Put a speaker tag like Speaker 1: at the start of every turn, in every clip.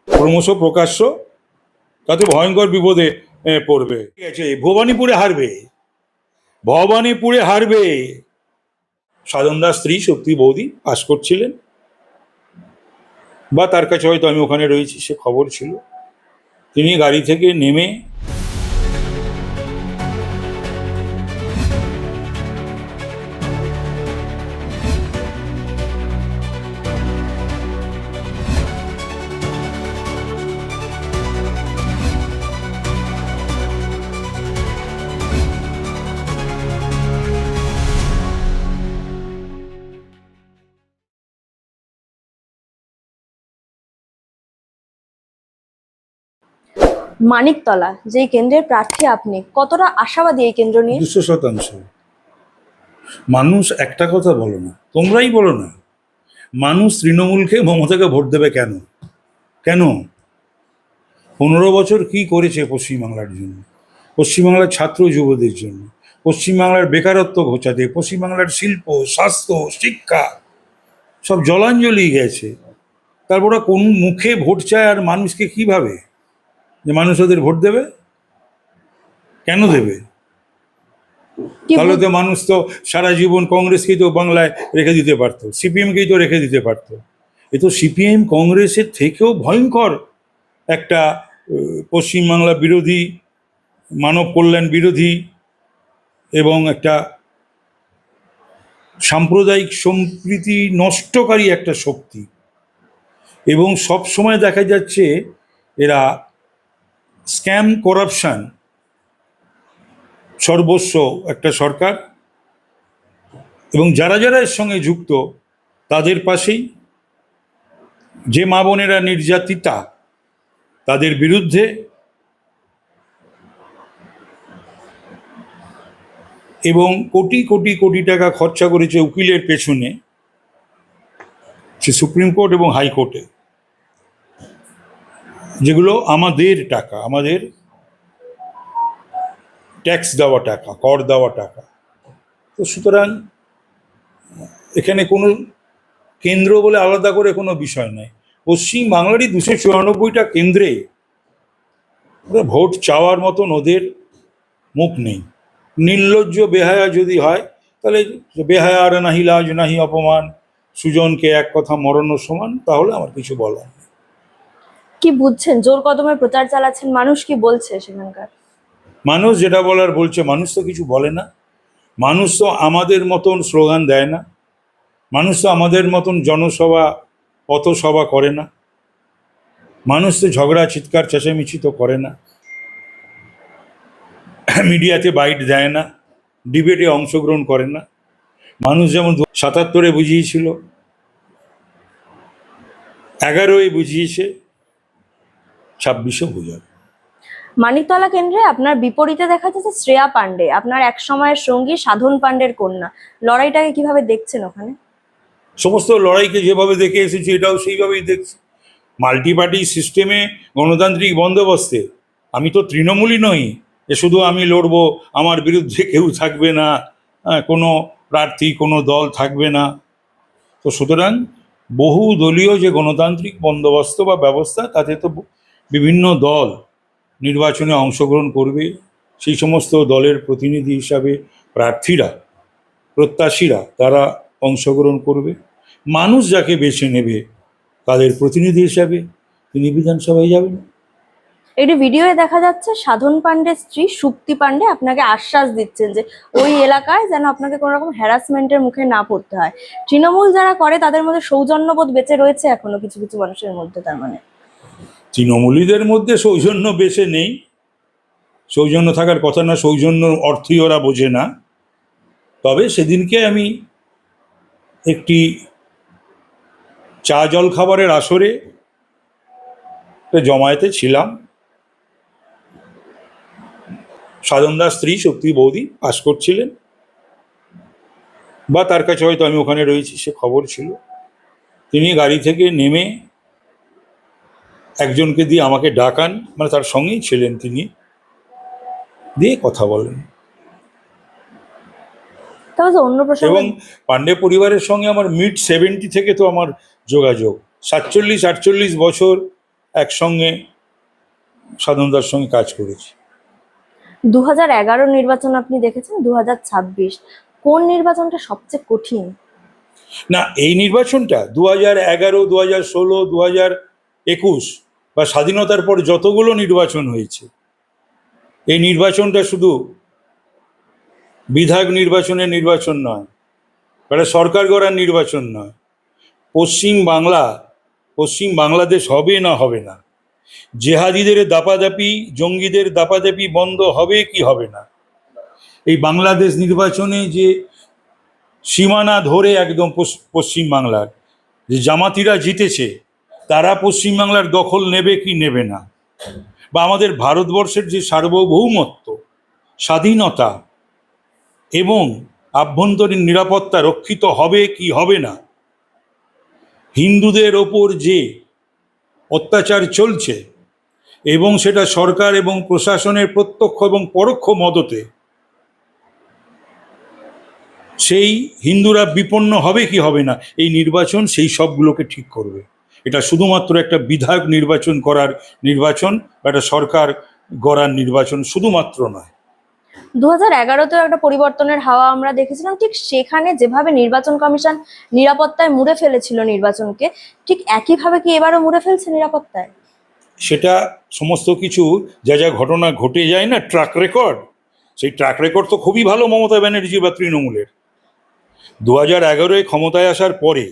Speaker 1: ক্রমশ প্রকাশ্য, তাতে ভয়ঙ্কর বিপদে পড়বে। ঠিক আছে, ভবানীপুরে হারবে, ভবানীপুরে হারবে। সাধনদার স্ত্রী শক্তি বৌদি পাস করছিলেন, বা তার কাছে হয়তো আমি ওখানে রয়েছি সে খবর ছিল। তিনি গাড়ি থেকে নেমে
Speaker 2: মানিকতলা যে কেন্দ্রের প্রার্থী আপনি, কতটা আশাবাদী এই কেন্দ্র নিয়ে?
Speaker 1: 200%। মানুষ একটা কথা বলো না, তোমরাই বলো না, মানুষ তৃণমূলকে মমতাকে ভোট দেবে কেন? কেন? 15 বছর কি করেছে পশ্চিমবাংলার জন্য, পশ্চিমবাংলার ছাত্র যুবদের জন্য, পশ্চিমবাংলার বেকারত্ব ঘোচাতে, পশ্চিমবাংলার শিল্প, স্বাস্থ্য, শিক্ষা সব জলাঞ্জলি গেছে। তারপর কোন মুখে ভোট চায় আর মানুষকে কিভাবে যে মানুষ ওদের ভোট দেবে? কেন দেবে? তাহলে তো মানুষ তো সারা জীবন কংগ্রেসকেই তো বাংলায় রেখে দিতে পারতো, সিপিএমকেই তো রেখে দিতে পারতো। এ তো সিপিএম কংগ্রেসের থেকেও ভয়ঙ্কর একটা পশ্চিমবাংলা বিরোধী, মানব কল্যাণ বিরোধী এবং একটা সাম্প্রদায়িক সম্প্রীতি নষ্টকারী একটা শক্তি। এবং সব সময় দেখা যাচ্ছে এরা স্ক্যাম, করাপশন সর্বস্ব একটা সরকার, এবং যারা যারা এর সঙ্গে যুক্ত তাদের পাশেই। যে মা বোনেরা নির্যাতিতা তাদের বিরুদ্ধে, এবং কোটি কোটি কোটি টাকা খরচা করেছে উকিলের পেছনে, সে সুপ্রিম কোর্ট এবং হাইকোর্টে, যেগুলো আমাদের টাকা, আমাদের ট্যাক্স দেওয়া টাকা, কর দেওয়া টাকা। তো সুতরাং এখানে কোনো কেন্দ্র বলে আলাদা করে কোনো বিষয় নাই। পশ্চিম বাংলারই 294টা কেন্দ্রে ভোট চাওয়ার মতন ওদের মুখ নেই। নির্লজ্জ বেহায়া যদি হয় তাহলে বেহায়া আর নাহি লাজ নাহি অপমান, সুজনকে এক কথা মরণ সমান, তাহলে আমার কিছু বলার নেই।
Speaker 2: কি বুঝছেন, জোর কদমে প্রচার চালাচ্ছেন, মানুষ কি বলছে সেখানকার?
Speaker 1: মানুষ যেটা বলার বলছে, মানুষ তো কিছু বলে না। মানুষ তো আমাদের মতন স্লোগান দেয় না, মানুষ তো আমাদের মতন জনসভা পথসভা করে না, মানুষ তো ঝগড়া চিৎকার চেঁচামেচি তো করে না, মিডিয়াতে বাইট দেয় না, ডিবেটে অংশগ্রহণ করে না। মানুষ যেমন 77-এ বুঝিয়েছিল, 11-এ বুঝিয়েছে, 26-এও বোঝাবে।
Speaker 2: মানিকতলা কেন্দ্রে আপনার বিপরীতে দেখা যাচ্ছে শ্রেয়া পাণ্ডে, আপনার এক সময়ের সঙ্গী সাধন পাণ্ডের কন্যা। লড়াইটাকে কিভাবে দেখছেন ওখানে?
Speaker 1: সমস্ত লড়াইকে যেভাবে দেখে এসেছি এটাও সেইভাবেই দেখছি। মাল্টি পার্টি সিস্টেমে, গণতান্ত্রিক বন্দোবস্তে আমি তো তৃণমূলই নই যে শুধু আমি লড়বো, আমার বিরুদ্ধে কেউ থাকবে না, কোনো প্রার্থী কোনো দল থাকবে না। তো সুতরাং বহু দলীয় যে গণতান্ত্রিক বন্দোবস্ত বা ব্যবস্থা, তাতে তো বিভিন্ন দল নির্বাচনে অংশগ্রহণ করবে। সেই সমস্ত দলের প্রতিনিধি হিসাবে প্রার্থীরা, প্রত্যাশীরা তারা অংশগ্রহণ করবে। মানুষ যাকে বেছে নেবে তাদের প্রতিনিধি হিসাবে তিনি বিধানসভায় যাবেন।
Speaker 2: একটি ভিডিওয়ে দেখা যাচ্ছে সাধন পাণ্ডের স্ত্রী সুপ্তি পাণ্ডে আপনাকে আশ্বাস দিচ্ছেন যে ওই এলাকায় যেন আপনাকে কোনো রকম হ্যারাসমেন্টের মুখে না পড়তে হয়। তৃণমূল যারা করে তাদের মধ্যে সৌজন্যবোধ বেঁচে রয়েছে এখনো কিছু কিছু মানুষের মধ্যে, তার মানে
Speaker 1: তৃণমূলীদের মধ্যে সৌজন্য বেশি নেই, সৌজন্য থাকার কথা না, সৌজন্য অর্থই ওরা বোঝে না। তবে সেদিনকে আমি একটি চা জল খাবারের আসরে জমায়েতে ছিলাম। সাধনদার স্ত্রী শক্তি বৌদি পাস করছিলেন, বা তার কাছে হয়তো আমি ওখানে রয়েছি সে খবর ছিল। তিনি গাড়ি থেকে নেমে একজনকে দিয়ে আমাকে ডাকান, মানে তার সঙ্গেই ছিলেন তিনি, দিয়ে কথা বলেন।
Speaker 2: অন্য প্রসঙ্গে
Speaker 1: এবং পাণ্ডে পরিবারের সঙ্গে আমার মিড 70 থেকে তো আমার যোগাযোগ। 47-48 বছর একসঙ্গে সাধনদার সঙ্গে কাজ করেছি।
Speaker 2: 2011 নির্বাচন আপনি দেখেছেন, 2026 কোন নির্বাচনটা সবচেয়ে কঠিন?
Speaker 1: না, এই নির্বাচনটা 2011, 2016, 2021 বা স্বাধীনতার পর যতগুলো নির্বাচন হয়েছে, এই নির্বাচনটা শুধু বিধায়ক নির্বাচনের নির্বাচন নয়, এটা সরকার গড়ার নির্বাচন নয়। পশ্চিম বাংলাদেশ হবে না হবে না, জেহাদিদের দাপাদাপি, জঙ্গিদের দাপাদাপি বন্ধ হবে কি হবে না। এই বাংলাদেশ নির্বাচনে যে সীমানা ধরে একদম পশ্চিম বাংলার যে জামাতিরা জিতেছে, তারা পশ্চিমবাংলার দখল নেবে কি নেবে না, বা আমাদের ভারতবর্ষের যে সার্বভৌমত্ব, স্বাধীনতা এবং আভ্যন্তরীণ নিরাপত্তা রক্ষিত হবে কি হবে না, হিন্দুদের ওপর যে অত্যাচার চলছে এবং সেটা সরকার এবং প্রশাসনের প্রত্যক্ষ এবং পরোক্ষ মদতে, সেই হিন্দুরা বিপন্ন হবে কি হবে না, এই নির্বাচন সেই সবগুলোকে ঠিক করবে। এটা শুধুমাত্র একটা বিধায়ক নির্বাচন করার নির্বাচন বা একটা সরকার গড়ার নির্বাচন শুধুমাত্র নয়।
Speaker 2: 2011তেও একটা পরিবর্তনের হাওয়া আমরা দেখেছিলাম, ঠিক সেখানে যেভাবে নির্বাচন কমিশন নিরাপত্তায় মুড়ে ফেলেছিল নির্বাচনকে, ঠিক একইভাবে কি এবারও মুড়ে ফেলছে নিরাপত্তায়?
Speaker 1: সেটা সমস্ত কিছু যা যা ঘটনা ঘটে যায় না, ট্র্যাক রেকর্ড, সেই ট্র্যাক রেকর্ড তো খুবই ভালো মমতা ব্যানার্জি বা তৃণমূলের। 2011-এ ক্ষমতায় আসার পরে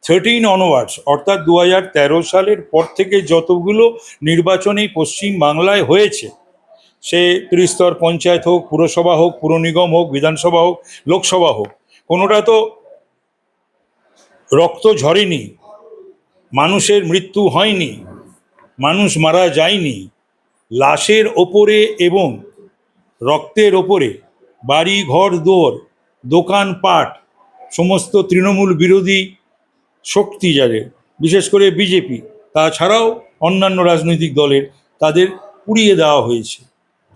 Speaker 1: 13 অনওয়ার্ডস, অর্থাৎ 2013 সালের পর থেকে যতগুলো নির্বাচনেই পশ্চিম বাংলায় হয়েছে, সে ত্রিস্তর পঞ্চায়েত হোক, পুরসভা হোক, পুর নিগম হোক, বিধানসভা হোক, লোকসভা হোক, কোনোটা তো রক্ত ঝরেনি, মানুষের মৃত্যু হয়নি, মানুষ মারা যায়নি। লাশের ওপরে এবং রক্তের ওপরে বাড়ি ঘর দোর, দোকানপাট, সমস্ত তৃণমূল বিরোধী শক্তি যাদের, বিশেষ করে বিজেপি, তাছাড়াও অন্যান্য রাজনৈতিক দলের, তাদের পুড়িয়ে দেওয়া হয়েছে,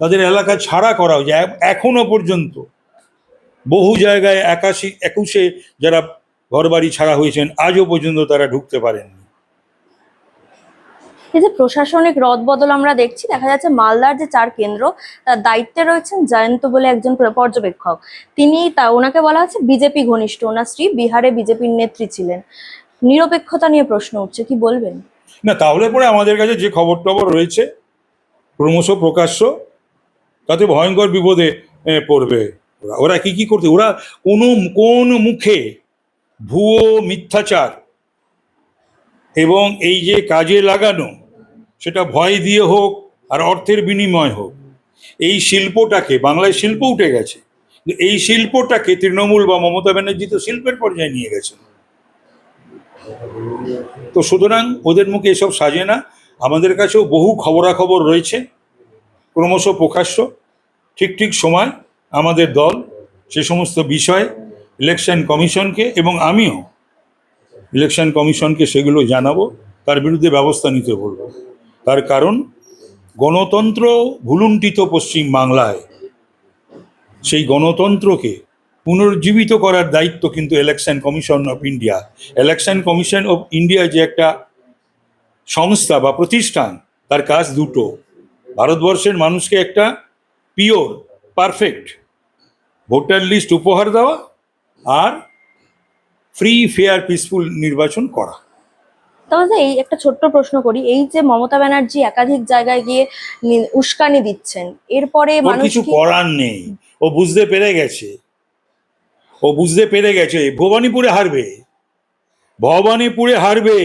Speaker 1: তাদের এলাকা ছাড়া করা হয়েছে। এখনো পর্যন্ত বহু জায়গায় 21-এ যারা ঘরবাড়ি ছাড়া হয়েছেন, আজও পর্যন্ত তারা ঢুকতে পারেননি।
Speaker 2: এই যে প্রশাসনিক রদবদল আমরা দেখছি, দেখা যাচ্ছে মালদার যে 4 কেন্দ্র, তার দায়িত্বে রয়েছেন জয়ন্ত বলে একজন পর্যবেক্ষক। ওনাকে বলা হচ্ছে বিজেপি ঘনিষ্ঠ, ওনার স্ত্রী বিহারে বিজেপির নেত্রী ছিলেন। নিরপেক্ষতা নিয়ে প্রশ্ন উঠছে, কি বলবেন?
Speaker 1: না, তাহলে পরে আমাদের কাছে যে খবর টবর রয়েছে ক্রমশ প্রকাশ্য, তাতে ভয়ঙ্কর বিপদে পড়বে ওরা। ওরা কি করতে, ওরা কোন মুখে ভুয়ো মিথ্যাচার এবং এই যে কাজে লাগানো, সেটা ভয় দিয়ে হোক আর অর্থের বিনিময় হোক, এই শিল্পটাকে, বাংলায় শিল্প উঠে গেছে, এই শিল্পটাকে তৃণমূল বা মমতা ব্যানার্জি তো শিল্পের পর্যায়ে নিয়ে গেছেন। তো সুতরাং ওদের মুখে এসব সাজে না। আমাদের কাছেও বহু খবরাখবর রয়েছে, ক্রমশ প্রকাশ্য। ঠিক সময় আমাদের দল সে সমস্ত বিষয়ে ইলেকশন কমিশনকে এবং আমিও ইলেকশন কমিশনকে সেগুলো জানাবো, তার বিরুদ্ধে ব্যবস্থা নিতে বলবো। তার কারণ গণতন্ত্র ভুলুণ্ঠিত পশ্চিম বাংলায়, সেই গণতন্ত্রকে পুনর্জীবিত করার দায়িত্ব কিন্তু election commission of India. Election commission of India যে একটা সংস্থা বা প্রতিষ্ঠান, তার কাজ দুটো: ভারতবর্ষের মানুষকে একটা পিওর পারফেক্ট ভোটার লিস্ট উপহার দেওয়া আর ফ্রি ফেয়ার পিসফুল নির্বাচন করা।
Speaker 2: তবে এই একটা ছোট্ট প্রশ্ন করি, এই যে মমতা ব্যানার্জি একাধিক জায়গায় গিয়ে উস্কানি দিচ্ছেন, এরপরে
Speaker 1: ওর
Speaker 2: মানুষ
Speaker 1: কিছু করার নেই, ও বুঝতে পেরে গেছে, ভবানীপুরে হারবে।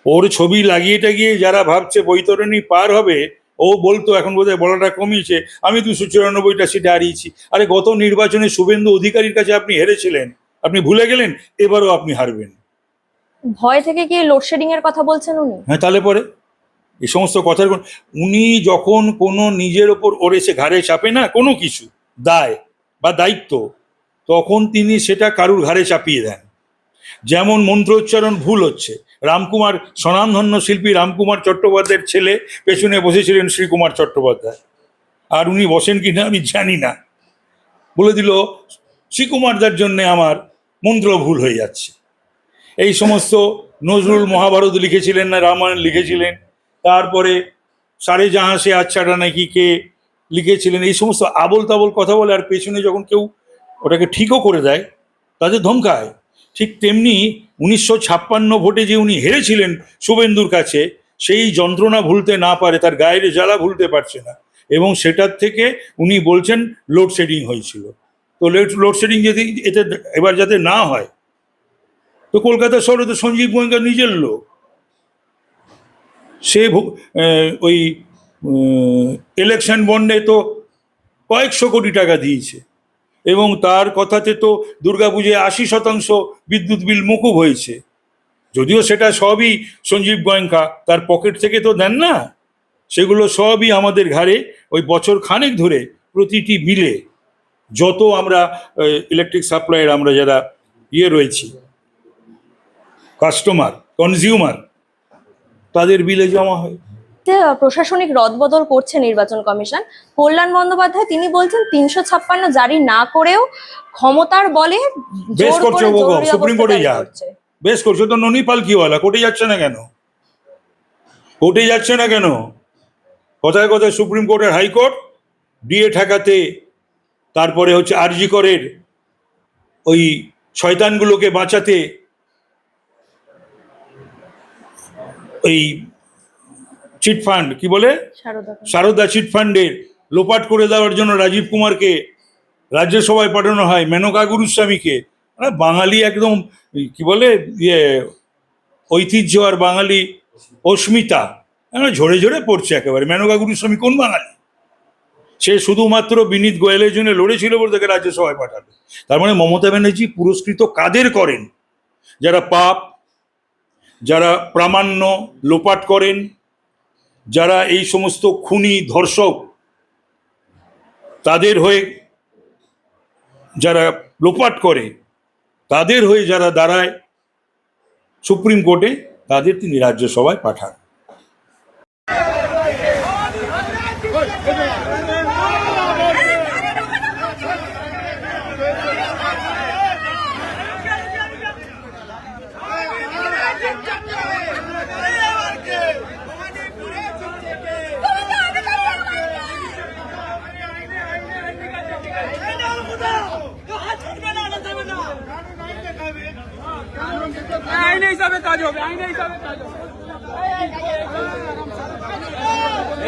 Speaker 1: ওর ছবি লাগিয়ে টাগিয়ে যারা ভাবছে বৈতরণী পার হবে, ও বলতো, এখন বোধহয় বলাটা কমিয়েছে, আমি 294টা সিটে হারিয়েছি। আরে গত নির্বাচনে শুভেন্দু অধিকারীর কাছে আপনি হেরেছিলেন, আপনি ভুলে গেলেন, এবারও আপনি হারবেন।
Speaker 2: ভয় থেকে কি লোডশেডিং এর কথা বলছেন উনি?
Speaker 1: হ্যাঁ, তাহলে পরে এই সমস্ত কথার উনি যখন কোনো নিজের ওপর ওর এসে ঘাড়ে চাপে না কোনো কিছু দায় বা দায়িত্ব, তখন তিনি সেটা কারুর ঘাড়ে চাপিয়ে দেন। যেমন মন্ত্রোচ্চারণ ভুল হচ্ছে, রামকুমার, স্বনামধন্য শিল্পী রামকুমার চট্টোপাধ্যায়ের ছেলে পেছনে বসেছিলেন শ্রীকুমার চট্টোপাধ্যায়, আর উনি বসেন কি না আমি জানি না, বলে দিল শ্রীকুমারদার জন্যে আমার মন্ত্র ভুল হয়ে যাচ্ছে। এই সমস্ত নজরুল মহাভারত লিখেছিলেন না রামায়ণ লিখেছিলেন, তারপরে সারে জাহাঁ সে আচ্ছাটা নাকি কে লিখেছিলেন, এই সমস্ত আবোল তাবোল কথা বলে, আর পেছনে যখন কেউ ওটাকে ঠিকও করে দেয় তাদের ধমকায়। ঠিক তেমনি 1956 ভোটে যে উনি হেরেছিলেন শুভেন্দুর কাছে, সেই যন্ত্রণা ভুলতে না পারে, তার গায়ের জ্বালা ভুলতে পারছে না, এবং সেটার থেকে উনি বলছেন লোডশেডিং হয়েছিল। তো লোডশেডিং যদি এতে এবার যাতে না হয়, তো কলকাতা শহরে তো সঞ্জীব গোয়েঙ্কা নিজের লোক, সে ওই ইলেকশন বন্ডে তো কয়েকশো কোটি টাকা দিয়েছে, এবং তার কথাতে তো দুর্গাপুজোয় 80% বিদ্যুৎ বিল মকুব হয়েছে। যদিও সেটা সবই সঞ্জীব গোয়েঙ্কা তার পকেট থেকে তো দেন না, সেগুলো সবই আমাদের ঘাড়ে ওই বছর খানেক ধরে প্রতিটি বিলে যত আমরা ইলেকট্রিক সাপ্লাইয়ের আমরা যারা রয়েছি কাস্টমার কনজিউমার, তাদের বিলে জমা হয়।
Speaker 2: প্রশাসনিক রদবদল করছে নির্বাচন কমিশন। কল্যাণ বন্দ্যোপাধ্যায় তিনি বলছেন 356 জারি না করেও ক্ষমতার বলে
Speaker 1: বেশ
Speaker 2: জোর
Speaker 1: করছে,
Speaker 2: করে জরুরি
Speaker 1: সুপ্রিম
Speaker 2: অবস্থা
Speaker 1: কোর্টে
Speaker 2: জারি
Speaker 1: যাক,
Speaker 2: করছে।
Speaker 1: বেশ করছে তো। ননিপাল কিওয়ালা কোর্টে যাচ্ছে না কেন? কোর্টে যাচ্ছে না কেন? কথায় কথায় সুপ্রিম কোর্টের হাইকোর্ট ডিএ ঠেকাতে, তারপরে হচ্ছে আরজি করের ওই শয়তানগুলোকে বাঁচাতে, ওই চিটফান্ড কি বলে সারদা চিটফান্ডের লোপাট করে দেওয়ার জন্য রাজীব কুমারকে রাজ্যসভায় পাঠানো হয়, মেনকা গুরুস্বামীকে। বাঙালি একদম কি বলে ঐতিহ্য আর বাঙালি অস্মিতা ঝরে ঝরে পড়ছে একেবারে। মেনকা গুরুস্বামী কোন বাঙালি? সে শুধুমাত্র বিনীত গোয়েলের জন্য লড়েছিল বলে তাকে রাজ্যসভায় পাঠাবে। তার মানে মমতা ব্যানার্জি পুরস্কৃত কাদের করেন? যারা পাপ, যারা প্রামাণ্য লোপাট করেন, যারা এই সমস্ত খুনি ধর্ষক তাদের হয়ে যারা লোপাট করে, তাদের হয়ে যারা দাঁড়ায় সুপ্রিম কোর্টে, তাদের তিনি রাজ্যসভায় পাঠান।
Speaker 3: আইন হিসাবে কাজ হবে, আইন হিসাবে কাজ হবে।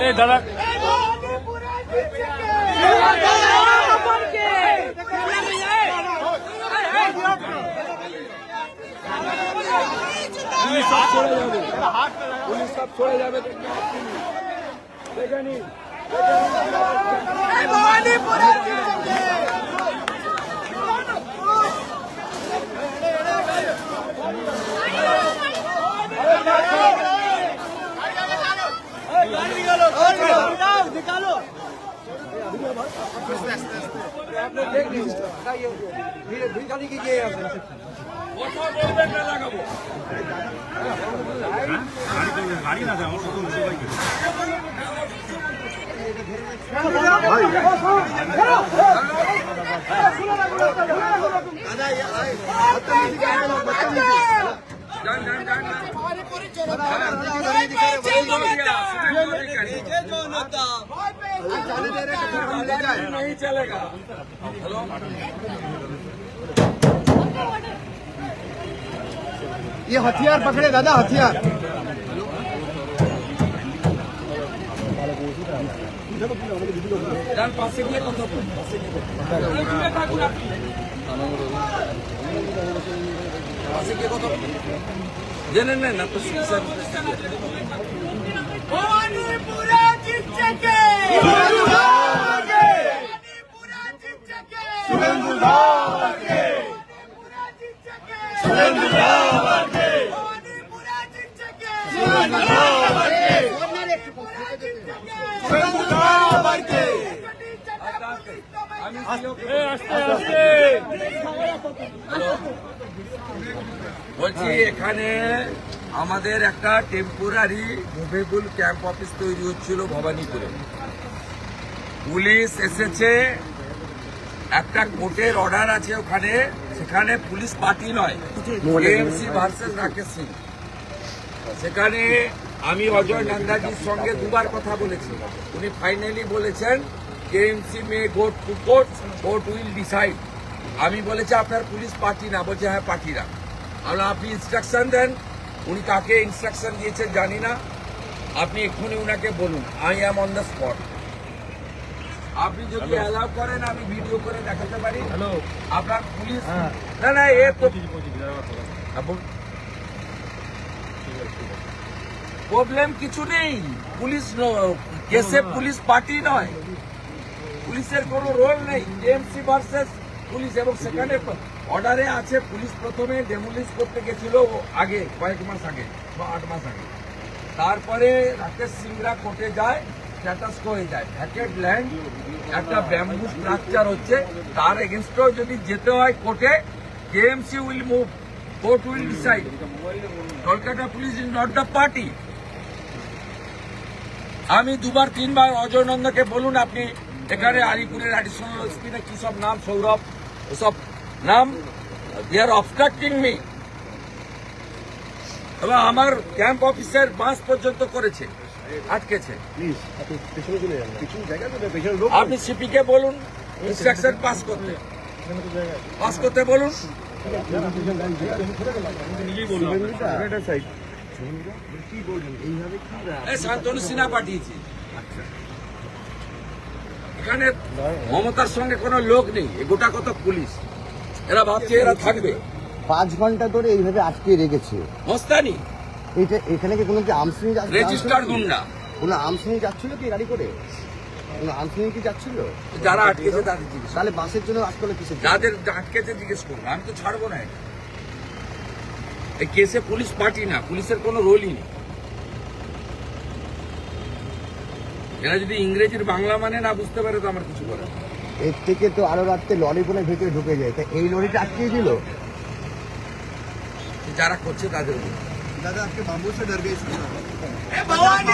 Speaker 3: এই দাদা পুলিশ সব সরে যাবে, পুলিশ সব সরে যাবে। দেখে নিন निकालो नहीं चलेगा।
Speaker 4: ये हथियार पकड़े दादा, हथियार।
Speaker 3: ना तो বলছি এখানে আমাদের একটা টেম্পোরারি মুভেবল ক্যাম্প অফিস তৈরি হচ্ছিল ভবানীপুরে। পুলিশ এসেছে, একটা কোর্টের অর্ডার আছে ওখানে, সেখানে পুলিশ পার্টি নয়, এএমসি ভার্সেস রাকেশ সিং। সেখানে আমি অজয় নন্দাজির সঙ্গে দুবার কথা বলেছি। উনি ফাইনালি বলেছেন KMC May go to court, court will decide. আমি বলেছি আপনার পুলিশ পার্টি না, বলছে হ্যাঁ পার্টিরা। আমরা আপনি ইনস্ট্রাকশন দেন। উনি কাকে ইনস্ট্রাকশন দিয়েছেন জানি না, আপনি এক্ষুনি উনাকে বলুন। I am on the spot. আপনি যদি অ্যালাউ করেন আমি ভিডিও করে দেখাতে পারি। হ্যালো, আপনার পুলিশ না না এ তো প্রবলেম কিছু নেই। পুলিশ কেসে পুলিশ পার্টি নয়, পুলিশের কোনো রোল নেই। এমসি ভার্সেস পুলিশ, এবং সেখানে অর্ডারে আছে পুলিশ প্রথমে ডেমোলিশ করতে গেছিল আগে, কয়েক মাস আগে বা 8 মাস আগে। তারপরে রাকেশ সিংরা কোর্টে যায়, স্ট্যাটাস হয়ে যায় ভ্যাকেট ল্যান্ড, একটা ব্যাম্বু স্ট্রাকচার হচ্ছে, তার এগেনস্টেও যদি যেতে হয় কোর্টে, KMC will move, court will decide. Kolkata police is not the party. আমি 2-3 বার অজয় নন্দকে বলুন আপনি এখানে আলিপুরের অ্যাডিশনাল এসপি না কি সব নাম, সৌরভ, ওসব নাম, দে আর অবস্ট্রাক্টিং মি। এবং আমার ক্যাম্প অফিসের বাস পর্যন্ত করেছে, আটকেছে। আপনি সিপিকে বলুন ইনস্ট্রাকশন পাস করতে বলুন। শান্তনু সিনহা পাঠিয়েছি। এখানে মমতার সঙ্গে কোনো লোক নেই, এ গোটা কত পুলিশ। এরা ভাবছে এরা থাকবে।
Speaker 5: 5 ঘন্টা ধরে এইভাবে আটকে রেখেছে।
Speaker 3: মস্তানি,
Speaker 5: এটা এখানে কি কোনো কি আর্মস নিয়ে যাচ্ছে?
Speaker 3: রেজিস্টার্ড গুন্ডা।
Speaker 5: কোনো আর্মস নিয়ে যাচ্ছিল কি গাড়ি করে? কোনো আর্মস নিয়ে কি যাচ্ছিল?
Speaker 3: যারা আটকেছে তাদের জিজ্ঞেস,
Speaker 5: তাহলে বাসের জন্য আজকাল কিসের জন্য?
Speaker 3: যাদের আটকেছে জিজ্ঞেস করবো। আমি তো ছাড়বো না এটা। এই কেসে পুলিশ পার্টি না, পুলিশের কোনো রোলই নেই। এরা যদি ইংরেজির বাংলা মানে না বুঝতে পারে তো আমার কিছু করার নেই।
Speaker 5: এর থেকে তো আরো রাত্রে লরি করে ভেতরে ঢুকে যায়, তা এই লরিটা আটকে দিল।
Speaker 3: যারা করছে তাদের
Speaker 4: दादा आपके बाबू से डर गए
Speaker 3: ভবানী